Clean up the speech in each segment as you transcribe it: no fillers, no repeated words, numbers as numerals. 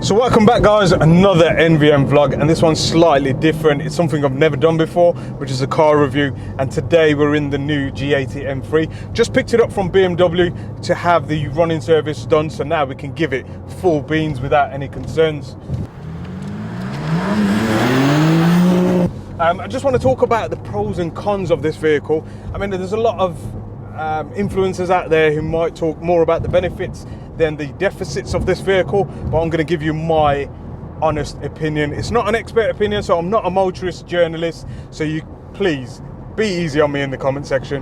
So welcome back guys, another NVM vlog, and this one's slightly different. It's something I've never done before, which is a car review, and today we're in the new G80 M3. Just picked it up from BMW to have the running service done, so now we can give it full beans without any concerns. I just want to talk about the pros and cons of this vehicle. I mean, there's a lot of influencers out there who might talk more about the benefits than the deficits of this vehicle, but I'm going to give you my honest opinion. It's not an expert opinion, so I'm not a motorist journalist, so you please be easy on me in the comment section.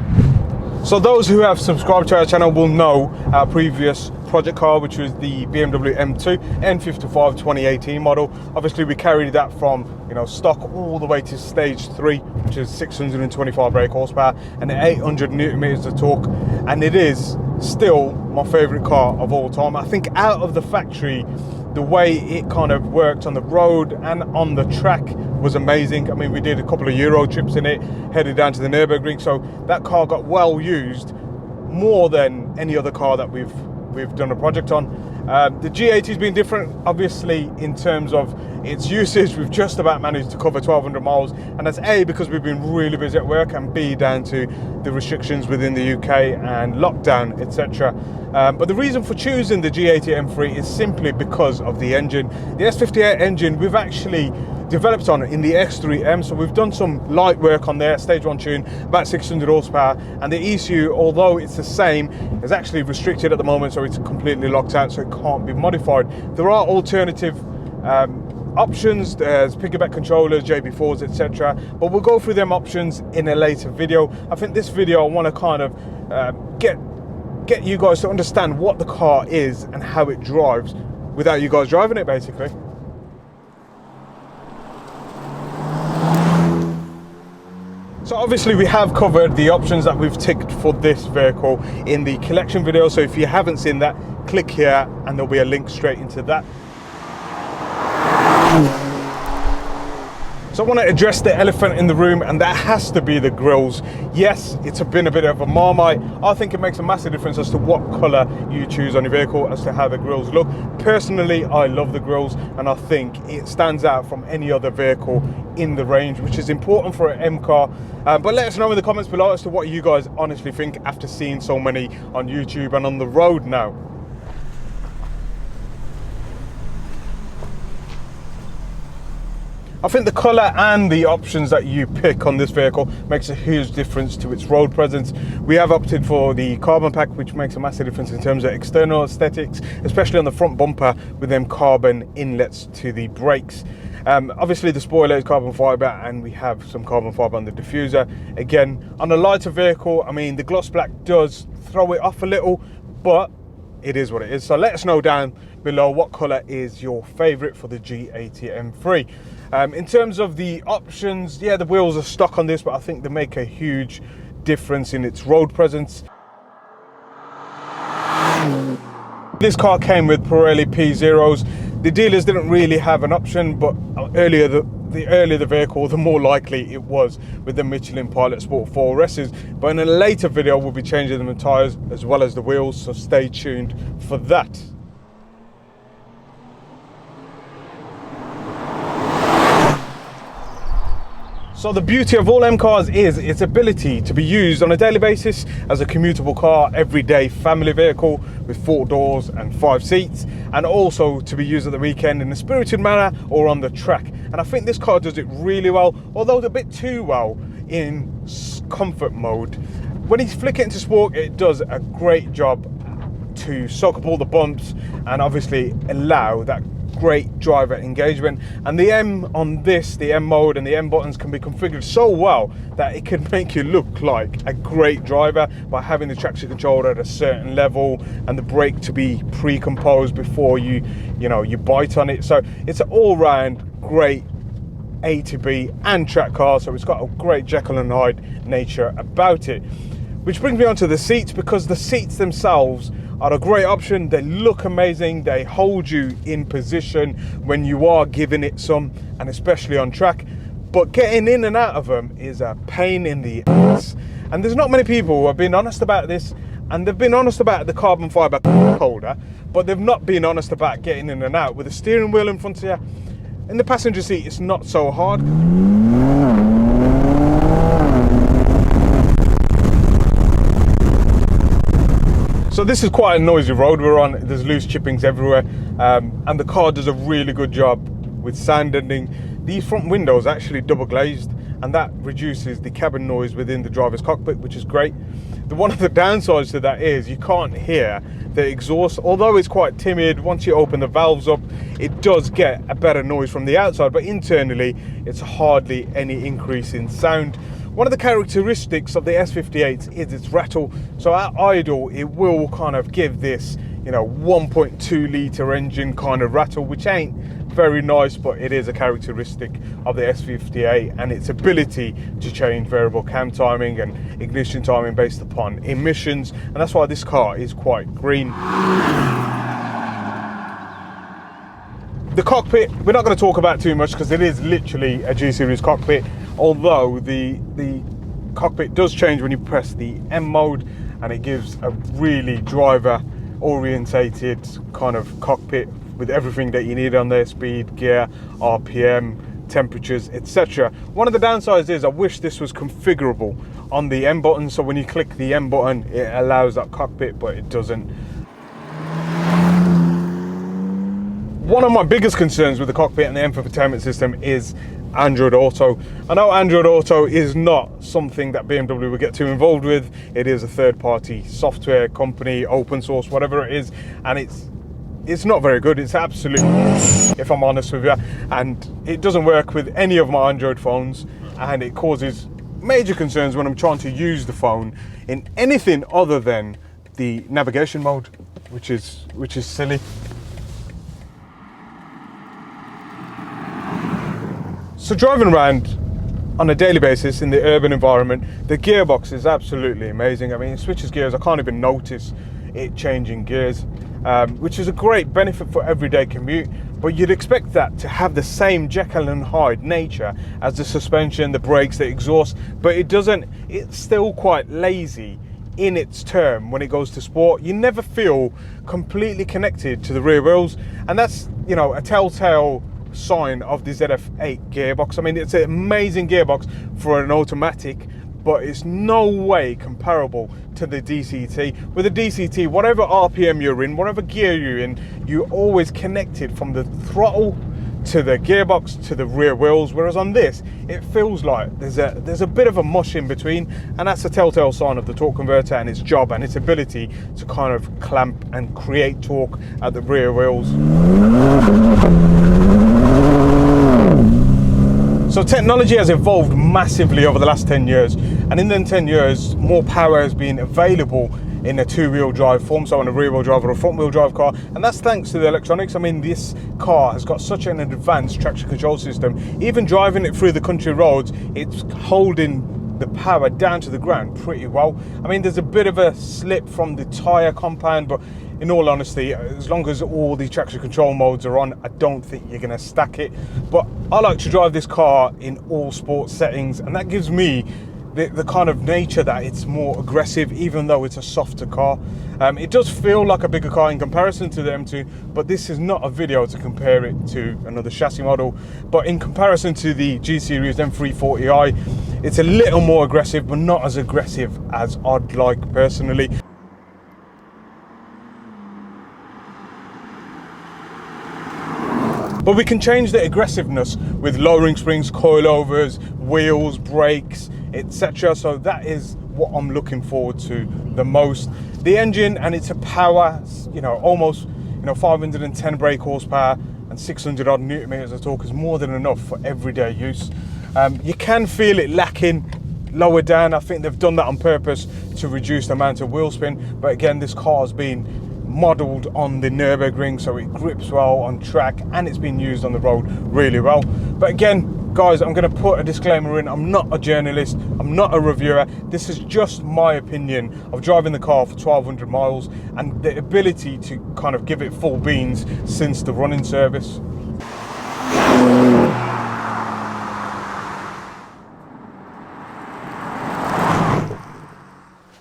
So those who have subscribed to our channel will know our previous project car, which was the BMW M2 N55 2018 model. Obviously we carried that from stock all the way to stage 3, which is 625 brake horsepower and 800 newton meters of torque, and it is still my favorite car of all time. I think out of the factory, the way it kind of worked on the road and on the track was amazing. I mean, we did a couple of Euro trips in it, headed down to the Nürburgring, so that car got well used, more than any other car that we've done a project on. The G80 has been different, obviously, in terms of its usage. We've just about managed to cover 1,200 miles, and that's A, because we've been really busy at work, and B, down to the restrictions within the UK and lockdown, etc. But the reason for choosing the G80 M3 is simply because of the engine. The S58 engine we've actually developed on in the X3M, so we've done some light work on there, stage 1 tune, about 600 horsepower, and the ECU, although it's the same, is actually restricted at the moment, so it's completely locked out, so it can't be modified. There are alternative options, there's piggyback controllers, JB4s, etc., but we'll go through them options in a later video. I think this video I want to kind of get you guys to understand what the car is and how it drives without you guys driving it, basically. So obviously we have covered the options that we've ticked for this vehicle in the collection video, so if you haven't seen that, click here and there'll be a link straight into that. So I want to address the elephant in the room, and that has to be the grills. Yes, it's been a bit of a marmite. I think it makes a massive difference as to what colour you choose on your vehicle as to how the grills look. Personally, I love the grills, and I think it stands out from any other vehicle in the range, which is important for an M car. But let us know in the comments below as to what you guys honestly think after seeing so many on YouTube and on the road now. I think the colour and the options that you pick on this vehicle makes a huge difference to its road presence. We have opted for the carbon pack, which makes a massive difference in terms of external aesthetics, especially on the front bumper with them carbon inlets to the brakes. Obviously the spoiler is carbon fibre, and we have some carbon fibre on the diffuser. Again, on a lighter vehicle, I mean, the gloss black does throw it off a little, but it is what it is. So let us know down below what colour is your favourite for the G80 M3. In terms of the options, yeah, the wheels are stock on this, but I think they make a huge difference in its road presence. This car came with Pirelli P0s. The dealers didn't really have an option, but the earlier the vehicle, the more likely it was with the Michelin Pilot Sport 4S's. But in a later video, we'll be changing the tyres as well as the wheels, so stay tuned for that. So the beauty of all M cars is its ability to be used on a daily basis as a commutable car, everyday family vehicle with 4 doors and 5 seats, and also to be used at the weekend in a spirited manner or on the track. And I think this car does it really well, although a bit too well in comfort mode. When you flick it into sport, it does a great job to soak up all the bumps and obviously allow that great driver engagement. And the M on this, the M mode and the M buttons can be configured so well that it can make you look like a great driver by having the traction control at a certain level and the brake to be pre-composed before you bite on it. So it's an all-round great A to B and track car, so it's got a great Jekyll and Hyde nature about it. Which brings me on to the seats, because the seats themselves are a great option. They look amazing, they hold you in position when you are giving it some, and especially on track, but getting in and out of them is a pain in the ass. And there's not many people who have been honest about this, And they've been honest about the carbon fibre holder, but they've not been honest about getting in and out. With the steering wheel in front of you, in the passenger seat, it's not so hard. So this is quite a noisy road we're on. There's loose chippings everywhere, and the car does a really good job with sound deadening. These front windows are actually double glazed, and that reduces the cabin noise within the driver's cockpit, which is great. One of the downsides to that is you can't hear the exhaust, although it's quite timid. Once you open the valves up, it does get a better noise from the outside, but internally it's hardly any increase in sound. One of the characteristics of the S58 is its rattle. So at idle, it will kind of give this, 1.2 litre engine kind of rattle, which ain't very nice, but it is a characteristic of the S58 and its ability to change variable cam timing and ignition timing based upon emissions, and that's why this car is quite green. The cockpit, we're not going to talk about too much because it is literally a G series cockpit, although the cockpit does change when you press the M mode, and it gives a really driver orientated kind of cockpit with everything that you need on there: speed, gear, RPM, temperatures, etc. One of the downsides is I wish this was configurable on the M button, so when you click the M button it allows that cockpit, but it doesn't. One of my biggest concerns with the cockpit and the infotainment system is Android Auto. I know Android Auto is not something that BMW will get too involved with. It is a third-party software company, open source, whatever it is, and it's not very good. It's absolutely, if I'm honest with you, and it doesn't work with any of my Android phones, and it causes major concerns when I'm trying to use the phone in anything other than the navigation mode, which is silly. So driving around on a daily basis in the urban environment, the gearbox is absolutely amazing. I mean, it switches gears. I can't even notice it changing gears, which is a great benefit for everyday commute. But you'd expect that to have the same Jekyll and Hyde nature as the suspension, the brakes, the exhaust, but it doesn't. It's still quite lazy in its term when it goes to sport. You never feel completely connected to the rear wheels, and that's, a telltale sign of the ZF8 gearbox. I mean, it's an amazing gearbox for an automatic, but it's no way comparable to the DCT. With the DCT, whatever RPM you're in, whatever gear you're in, you're always connected from the throttle to the gearbox to the rear wheels, whereas on this it feels like there's a bit of a mush in between, and that's a telltale sign of the torque converter and its job and its ability to kind of clamp and create torque at the rear wheels. So technology has evolved massively over the last 10 years, and in them 10 years more power has been available in a two-wheel drive form, so on a rear-wheel drive or a front-wheel drive car, and that's thanks to the electronics. I mean, this car has got such an advanced traction control system. Even driving it through the country roads, it's holding the power down to the ground pretty well. I mean, there's a bit of a slip from the tyre compound, but in all honesty, as long as all the traction control modes are on, I don't think you're going to stack it. But I like to drive this car in all sports settings, and that gives me the kind of nature that it's more aggressive, even though it's a softer car. It does feel like a bigger car in comparison to the M2, but this is not a video to compare it to another chassis model. But in comparison to the G Series M340i, it's a little more aggressive, but not as aggressive as I'd like personally. But we can change the aggressiveness with lowering springs, coilovers, wheels, brakes, etc. So that is what I'm looking forward to the most. The engine and its power, almost 510 brake horsepower and 600 odd newton meters of torque is more than enough for everyday use. You can feel it lacking lower down. I think they've done that on purpose to reduce the amount of wheel spin. But again, this car has been modelled on the Nürburgring, so it grips well on track and it's been used on the road really well. But again, guys, I'm going to put a disclaimer in. I'm not a journalist, I'm not a reviewer. This is just my opinion of driving the car for 1,200 miles and the ability to kind of give it full beans since the running service.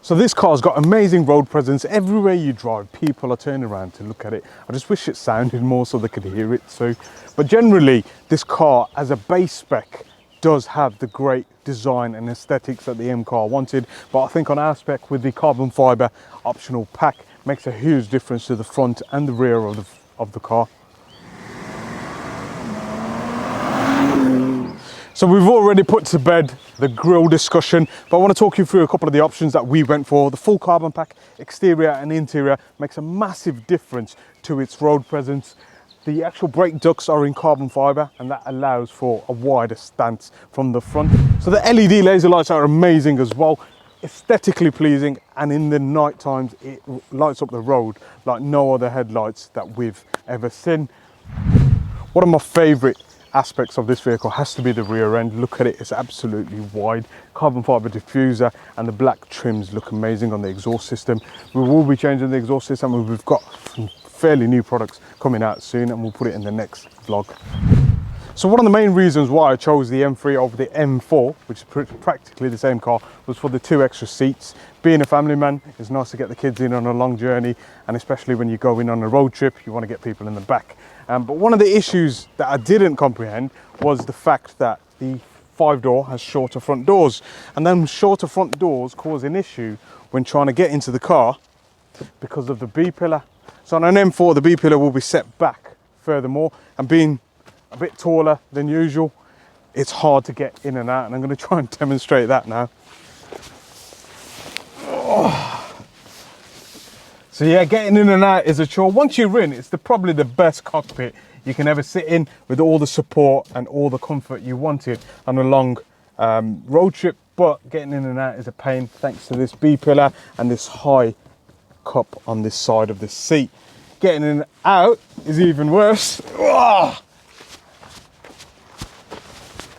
So this car's got amazing road presence. Everywhere you drive, people are turning around to look at it. I just wish it sounded more so they could hear it. But generally, this car as a base spec does have the great design and aesthetics that the M car wanted. But I think on our spec with the carbon fiber optional pack makes a huge difference to the front and the rear of the car. So we've already put to bed the grille discussion, but I want to talk you through a couple of the options that we went for. The full carbon pack, exterior and interior, makes a massive difference to its road presence. The actual brake ducts are in carbon fiber, and that allows for a wider stance from the front. So the LED laser lights are amazing as well, aesthetically pleasing, and in the night times it lights up the road like no other headlights that we've ever seen. One of my favorite aspects of this vehicle has to be the rear end. Look at it, it's absolutely wide. Carbon fiber diffuser and the black trims look amazing on the exhaust system. We will be changing the exhaust system, and we've got some fairly new products coming out soon, and we'll put it in the next vlog. So one of the main reasons why I chose the M3 over the M4, which is practically the same car, was for the 2 extra seats. Being a family man, it's nice to get the kids in on a long journey, and especially when you go in on a road trip, you want to get people in the back. But one of the issues that I didn't comprehend was the fact that the 5-door has shorter front doors, and then shorter front doors cause an issue when trying to get into the car because of the B-pillar. So on an M4, the B-pillar will be set back furthermore, and being a bit taller than usual, it's hard to get in and out, and I'm going to try and demonstrate that now. Oh. So yeah, getting in and out is a chore. Once you're in, it's probably the best cockpit you can ever sit in, with all the support and all the comfort you wanted on a long road trip. But getting in and out is a pain thanks to this B-pillar and this high cup on this side of the seat. Getting in and out is even worse. Oh.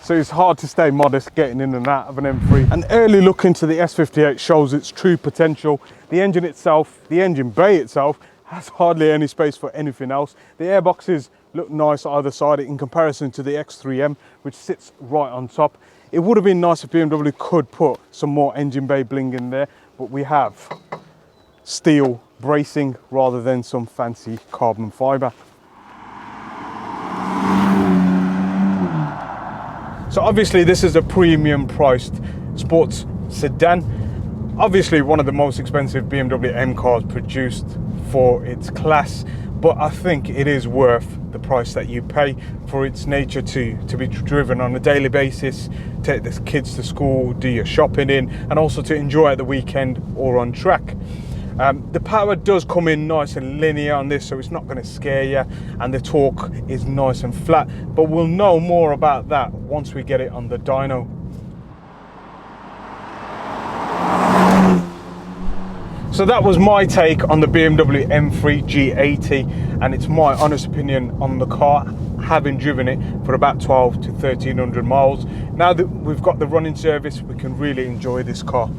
So it's hard to stay modest getting in and out of an M3. An early look into the S58 shows its true potential. The engine itself, the engine bay itself, has hardly any space for anything else. The airboxes look nice either side in comparison to the X3M, which sits right on top. It would have been nice if BMW could put some more engine bay bling in there, but we have steel bracing rather than some fancy carbon fiber. So obviously this is a premium priced sports sedan. Obviously one of the most expensive BMW M cars produced for its class, but I think it is worth the price that you pay for its nature to be driven on a daily basis, take the kids to school, do your shopping in, and also to enjoy at the weekend or on track. The power does come in nice and linear on this, so it's not going to scare you, and the torque is nice and flat, but we'll know more about that once we get it on the dyno. So that was my take on the BMW M3 G80, and it's my honest opinion on the car, having driven it for about 12 to 1300 miles. Now that we've got the running service, we can really enjoy this car.